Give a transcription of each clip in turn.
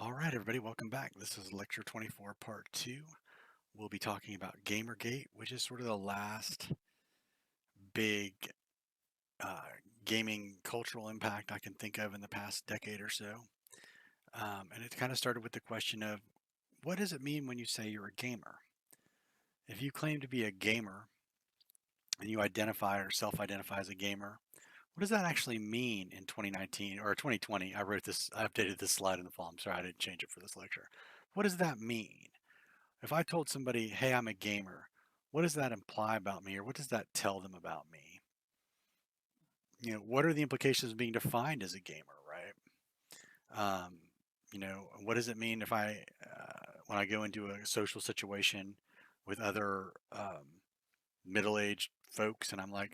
All right, everybody, welcome back. This is Lecture 24, Part 2. We'll be talking about GamerGate, which is sort of the last big uh, gaming cultural impact I can think of in the past decade or so. And it kind of started with the question of what does it mean when you say you're a gamer? If you claim to be a gamer and you identify or self identify as a gamer, what does that actually mean in 2019 or 2020? I updated this slide in the fall. I'm sorry I didn't change it for this lecture. What does that mean? If I told somebody, hey, I'm a gamer, what does that imply about me or what does that tell them about me? What are the implications of being defined as a gamer, right? Um, what does it mean if when I go into a social situation with other middle-aged folks and I'm like,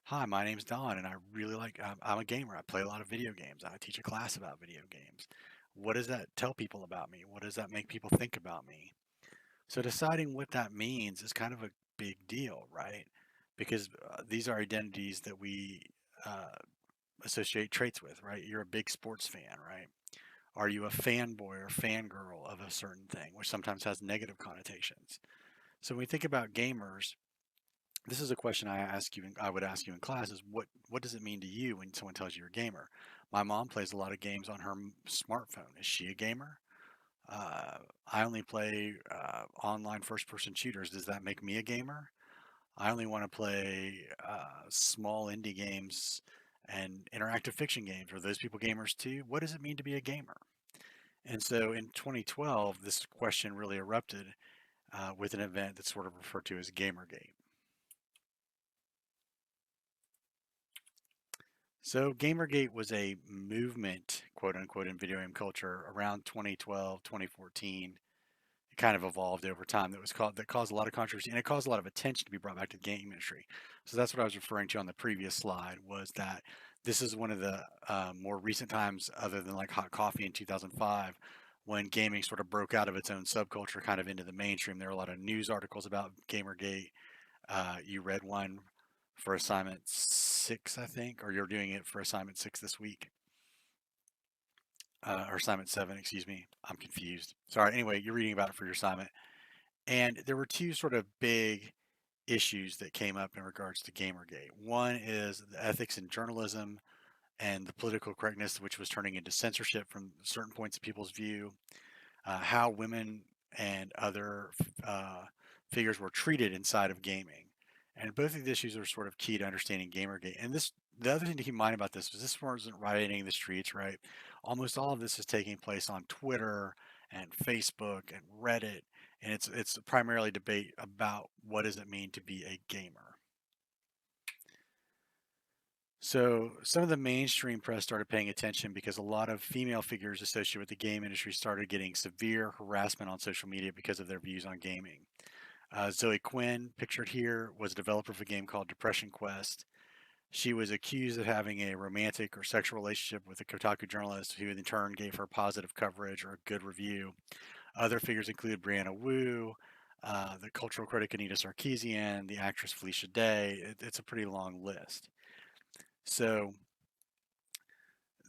hi, my name's Don and I'm a gamer. I play a lot of video games. I teach a class about video games. What does that tell people about me? What does that make people think about me? So deciding what that means is kind of a big deal, right? Because these are identities that we uh, associate traits with, right? You're a big sports fan, right? Are you a fanboy or fangirl of a certain thing, which sometimes has negative connotations? So when we think about gamers, this is a question I would ask you in class: is what does it mean to you when someone tells you you're a gamer? My mom plays a lot of games on her smartphone. Is she a gamer? Uh, I only play online first person shooters. Does that make me a gamer? I only want to play small indie games and interactive fiction games. Are those people gamers too? What does it mean to be a gamer? And so in 2012, this question really erupted with an event that's sort of referred to as GamerGate. So GamerGate was a movement, quote unquote, in video game culture around 2012, 2014. Kind of evolved over time that caused a lot of controversy and it caused a lot of attention to be brought back to the gaming industry. So that's what I was referring to on the previous slide was that this is one of the more recent times other than like hot coffee in 2005 when gaming sort of broke out of its own subculture kind of into the mainstream. There were a lot of news articles about Gamergate. You read one for assignment 6, I think, or you're doing it for assignment 6 this week. Or assignment 7, excuse me. I'm confused. Sorry. Anyway, you're reading about it for your assignment. And there were two sort of big issues that came up in regards to Gamergate. One is the ethics in journalism and the political correctness, which was turning into censorship from certain points of people's view, how women and other figures were treated inside of gaming. And both of these issues are sort of key to understanding Gamergate. And the other thing to keep in mind about this was this wasn't rioting the streets, right? Almost all of this is taking place on Twitter and Facebook and Reddit, and it's primarily debate about what does it mean to be a gamer. So some of the mainstream press started paying attention because a lot of female figures associated with the game industry started getting severe harassment on social media because of their views on gaming. Zoe Quinn, pictured here, was a developer of a game called Depression Quest. She was accused of having a romantic or sexual relationship with a Kotaku journalist who in turn gave her positive coverage or a good review. Other figures include Brianna Wu, the cultural critic Anita Sarkeesian, the actress Felicia Day. It's a pretty long list. So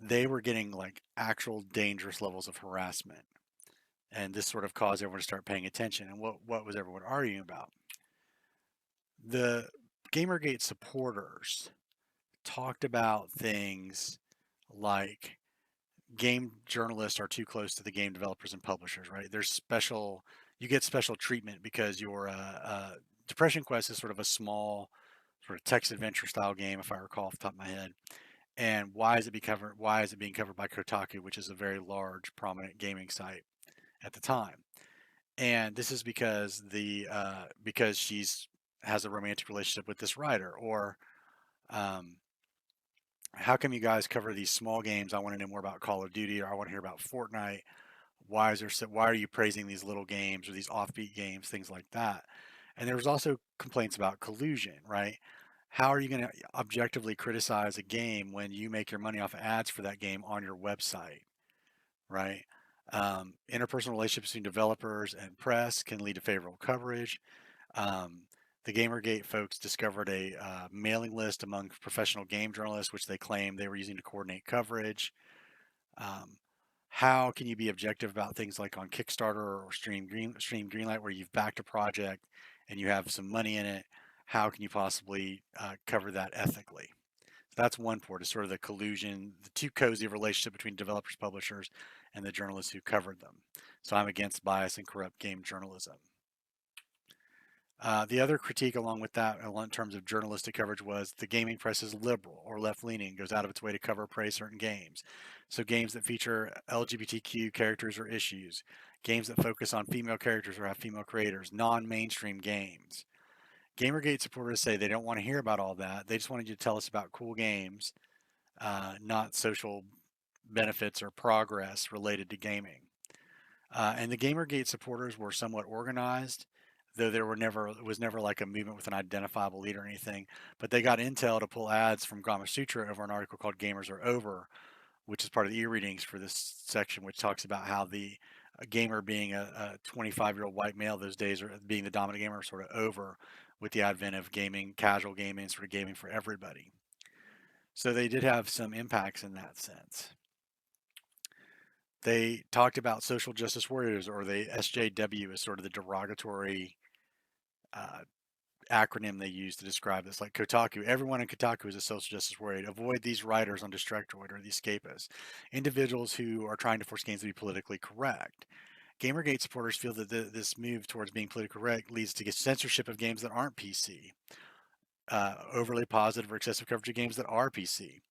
they were getting like actual dangerous levels of harassment. And this sort of caused everyone to start paying attention. And what was everyone arguing about? The Gamergate supporters talked about things like game journalists are too close to the game developers and publishers, right? You get special treatment because Depression Quest is sort of a small, sort of text adventure style game, if I recall off the top of my head. And why is it being covered by Kotaku, which is a very large, prominent gaming site at the time? And this is because she's has a romantic relationship with this writer, or um, how come you guys cover these small games? I want to know more about Call of Duty, or I want to hear about Fortnite. Why are you praising these little games or these offbeat games, things like that? And there was also complaints about collusion, right? How are you going to objectively criticize a game when you make your money off of ads for that game on your website, right? Interpersonal relationships between developers and press can lead to favorable coverage. Um, the Gamergate folks discovered a mailing list among professional game journalists, which they claimed they were using to coordinate coverage. Um, how can you be objective about things like on Kickstarter or Stream Greenlight, where you've backed a project and you have some money in it? How can you possibly cover that ethically? So that's one port, is sort of the collusion, the too cozy relationship between developers, publishers, and the journalists who covered them. So I'm against bias and corrupt game journalism. The other critique along with that, in terms of journalistic coverage, was the gaming press is liberal or left-leaning, goes out of its way to cover or praise certain games. So games that feature LGBTQ characters or issues, games that focus on female characters or have female creators, non-mainstream games. GamerGate supporters say they don't want to hear about all that. They just wanted you to tell us about cool games, not social benefits or progress related to gaming. And the GamerGate supporters were somewhat organized, though it was never like a movement with an identifiable leader or anything. But they got intel to pull ads from Gama Sutra over an article called "Gamers Are Over," which is part of the e-readings for this section, which talks about how the gamer being a 25-year-old white male those days, or being the dominant gamer, sort of over with the advent of gaming, casual gaming, sort of gaming for everybody. So they did have some impacts in that sense. They talked about social justice warriors, or the SJW, as sort of the derogatory uh, acronym they use to describe this. Like Kotaku, everyone in Kotaku is a social justice warrior. Avoid these writers on Destructoid, or the escapists, individuals who are trying to force games to be politically correct. Gamergate supporters feel that this move towards being politically correct leads to censorship of games that aren't PC, overly positive or excessive coverage of games that are PC,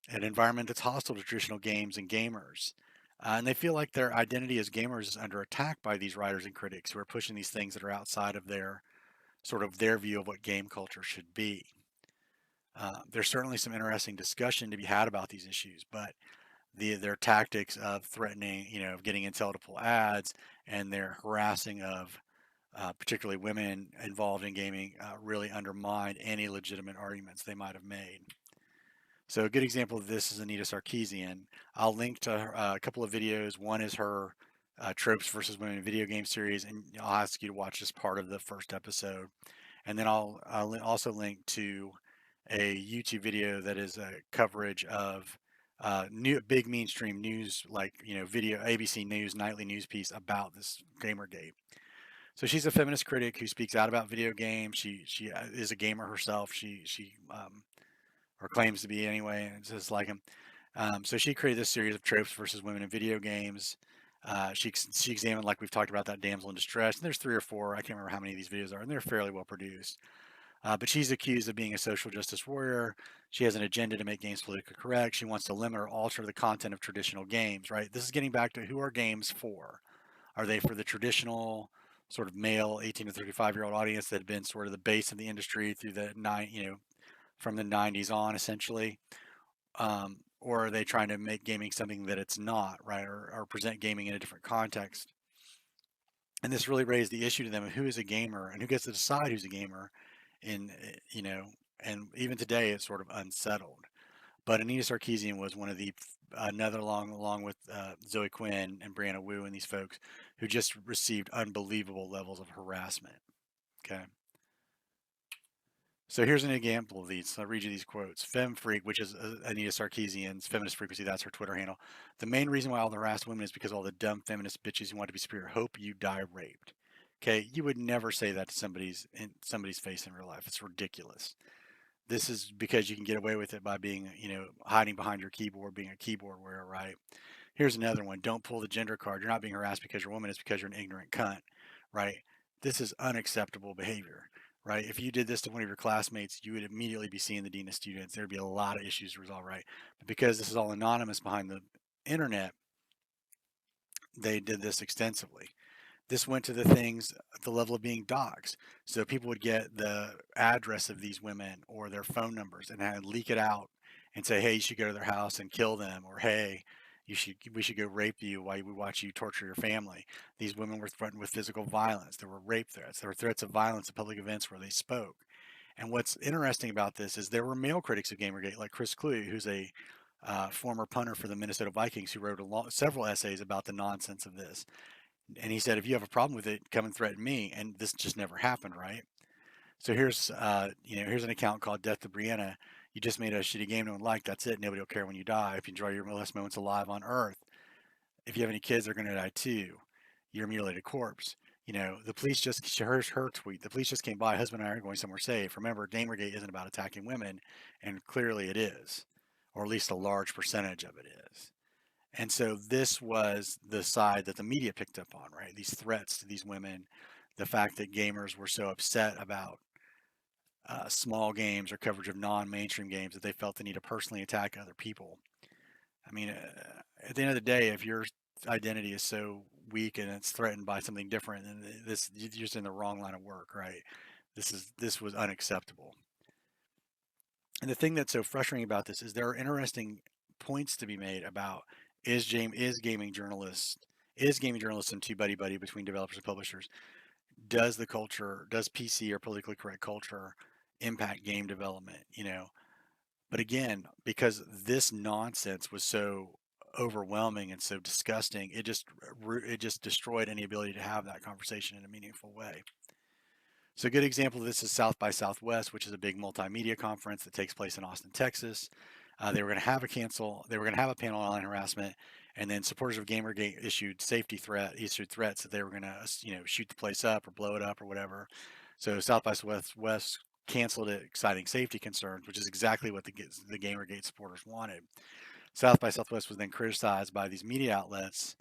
an environment that's hostile to traditional games and gamers. And they feel like their identity as gamers is under attack by these writers and critics who are pushing these things that are outside of their sort of their view of what game culture should be. There's certainly some interesting discussion to be had about these issues, but their tactics of threatening, of getting intel to pull ads, and their harassing of particularly women involved in gaming really undermined any legitimate arguments they might have made. So a good example of this is Anita Sarkeesian. I'll link to a couple of videos. One is her Tropes versus Women in Video Game series, and I'll ask you to watch this part of the first episode. And then I'll also link to a YouTube video that is a coverage of big mainstream news, like video ABC News nightly news piece about this Gamergate. So she's a feminist critic who speaks out about video games. She is a gamer herself. She or claims to be anyway, and just like him. So she created this series of tropes versus women in video games. She examined, like we've talked about, that damsel in distress. And there's 3 or 4. I can't remember how many of these videos are, and they're fairly well produced. But she's accused of being a social justice warrior. She has an agenda to make games politically correct. She wants to limit or alter the content of traditional games, right? This is getting back to, who are games for? Are they for the traditional sort of male 18 to 35-year-old audience that had been sort of the base of the industry through the from the 90s on, essentially? Or are they trying to make gaming something that it's not, right? Or present gaming in a different context? And this really raised the issue to them of who is a gamer and who gets to decide who's a gamer. And even today it's sort of unsettled. But Anita Sarkeesian was one of the another along with Zoe Quinn and Brianna Wu and these folks who just received unbelievable levels of harassment. Okay. So here's an example of these. I'll read you these quotes. FemFreak, which is Anita Sarkeesian's Feminist Frequency, that's her Twitter handle. The main reason why all the harassed women is because all the dumb feminist bitches who want to be superior hope you die raped. Okay, you would never say that to somebody's face in real life. It's ridiculous. This is because you can get away with it by being, hiding behind your keyboard, being a keyboard warrior, right? Here's another one. Don't pull the gender card. You're not being harassed because you're a woman. It's because you're an ignorant cunt, right? This is unacceptable behavior, right? If you did this to one of your classmates, you would immediately be seeing the dean of students. There'd be a lot of issues to resolve, right? But because this is all anonymous behind the internet, they did this extensively. This went to the things at the level of being doxxed. So people would get the address of these women or their phone numbers and leak it out and say, hey, you should go to their house and kill them, or hey, we should go rape you while we watch you torture your family. These women were threatened with physical violence. There were rape threats. There were threats of violence at public events where they spoke. And what's interesting about this is there were male critics of Gamergate, like Chris Clue, who's a former punter for the Minnesota Vikings, who wrote several essays about the nonsense of this. And he said, if you have a problem with it, come and threaten me. And this just never happened, right? So here's an account called Death to Brianna. You just made a shitty game no one liked. That's it. Nobody will care when you die. If you enjoy your last moments alive on Earth. if you have any kids, they're going to die too. You're a mutilated corpse. The police just, her tweet, the police just came by, husband and I are going somewhere safe. Remember, Gamergate isn't about attacking women, and clearly it is, or at least a large percentage of it is. And so this was the side that the media picked up on, right? These threats to these women, the fact that gamers were so upset about small games or coverage of non-mainstream games that they felt the need to personally attack other people. I mean, at the end of the day, if your identity is so weak and it's threatened by something different, then you're just in the wrong line of work, right? This was unacceptable. And the thing that's so frustrating about this is there are interesting points to be made about is gaming journalism too buddy buddy between developers and publishers? Does PC or politically correct culture impact game development? But again, because this nonsense was so overwhelming and so disgusting, it just destroyed any ability to have that conversation in a meaningful way. So a good example of this is South by Southwest, which is a big multimedia conference that takes place in Austin, Texas. They were going to have a panel on online harassment, and then supporters of Gamergate issued threats that they were going to, shoot the place up or blow it up or whatever. So South by Southwest canceled it, citing safety concerns, which is exactly what the Gamergate supporters wanted. South by Southwest was then criticized by these media outlets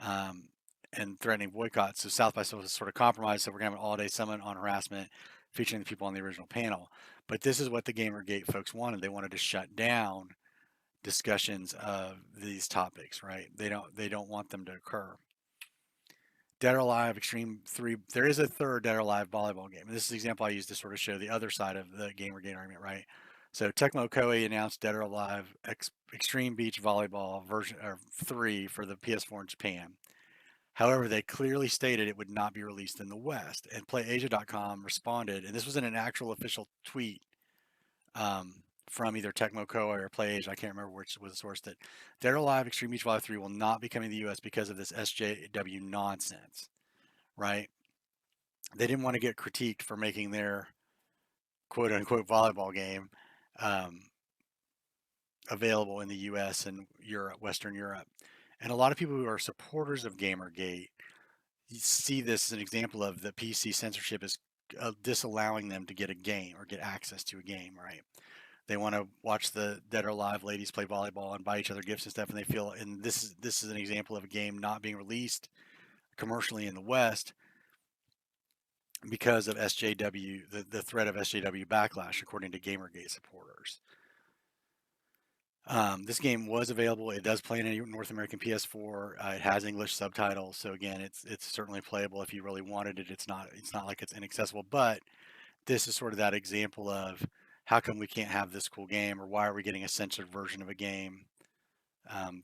um, and threatening boycotts. So South by Southwest sort of compromised. So we're going to have an all-day summit on harassment featuring the people on the original panel. But this is what the Gamergate folks wanted. They wanted to shut down discussions of these topics, right? They don't want them to occur. Dead or Alive Extreme 3. There is a third Dead or Alive volleyball game. And this is the example I used to sort of show the other side of the Gamergate argument, right? So Tecmo Koei announced Dead or Alive Extreme Beach Volleyball version 3 for the PS4 in Japan. However, they clearly stated it would not be released in the West. And PlayAsia.com responded, and this was in an actual official tweet from either Tecmo Koei or PlayAsia. I can't remember which was the source. That Dead or Alive Extreme Beach Volleyball 3 will not be coming to the U.S. because of this SJW nonsense, right? They didn't want to get critiqued for making their quote unquote volleyball game um, available in the US and Europe, Western Europe. And a lot of people who are supporters of Gamergate see this as an example of the PC censorship is disallowing them to get a game or get access to a game, right? They want to watch the Dead or Alive ladies play volleyball and buy each other gifts and stuff, and they feel, and this is an example of a game not being released commercially in the West because of SJW, the threat of SJW backlash, according to Gamergate supporters. This game was available. It does play in a North American PS4. It has English subtitles, so again, it's certainly playable if you really wanted it. It's not like it's inaccessible, but this is sort of that example of how come we can't have this cool game, or why are we getting a censored version of a game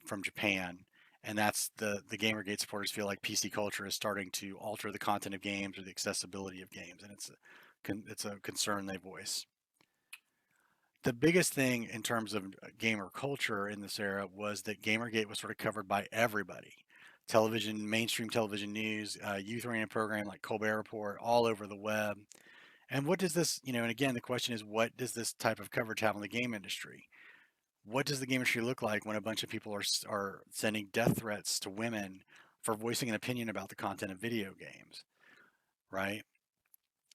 from Japan? And that's the Gamergate supporters feel like PC culture is starting to alter the content of games or the accessibility of games, and it's a concern they voice. The biggest thing in terms of gamer culture in this era was that Gamergate was sort of covered by everybody. Television, mainstream television news, youth-oriented program like Colbert Report, all over the web. And what does this, and again, the question is, what does this type of coverage have on the game industry? What does the game industry look like when a bunch of people are sending death threats to women for voicing an opinion about the content of video games, right?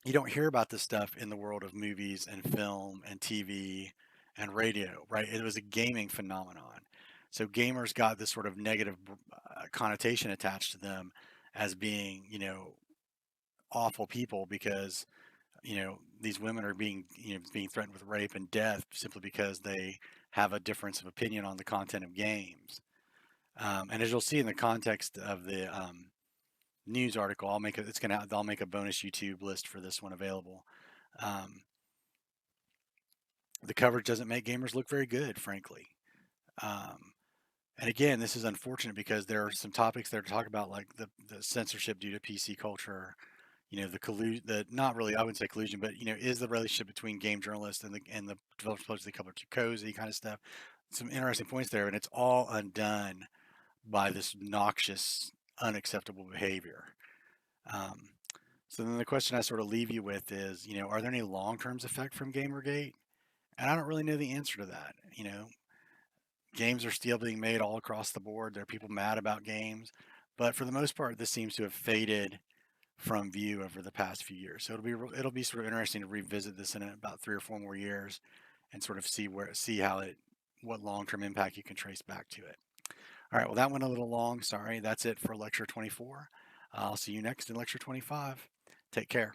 You don't hear about this stuff in the world of movies and film and TV and radio, right? It was a gaming phenomenon. So gamers got this sort of negative connotation attached to them as being, awful people because, these women are being threatened with rape and death simply because they have a difference of opinion on the content of games. And as you'll see in the context of the news article, I'll make a bonus YouTube list for this one available. The coverage doesn't make gamers look very good, frankly. And again, this is unfortunate because there are some topics there to talk about, like the censorship due to PC culture. Not really, I wouldn't say collusion, but is the relationship between game journalists and the developers supposedly couple too cozy kind of stuff. Some interesting points there, and it's all undone by this noxious, unacceptable behavior. So then the question I sort of leave you with is, are there any long-term effects from Gamergate? And I don't really know the answer to that. games are still being made all across the board. There are people mad about games, but for the most part, this seems to have faded from view over the past few years. So it'll be sort of interesting to revisit this in about 3 or 4 more years and sort of see how it what long-term impact you can trace back to it. All right, well that went a little long. Sorry. That's it for lecture 24. I'll see you next in lecture 25. Take care.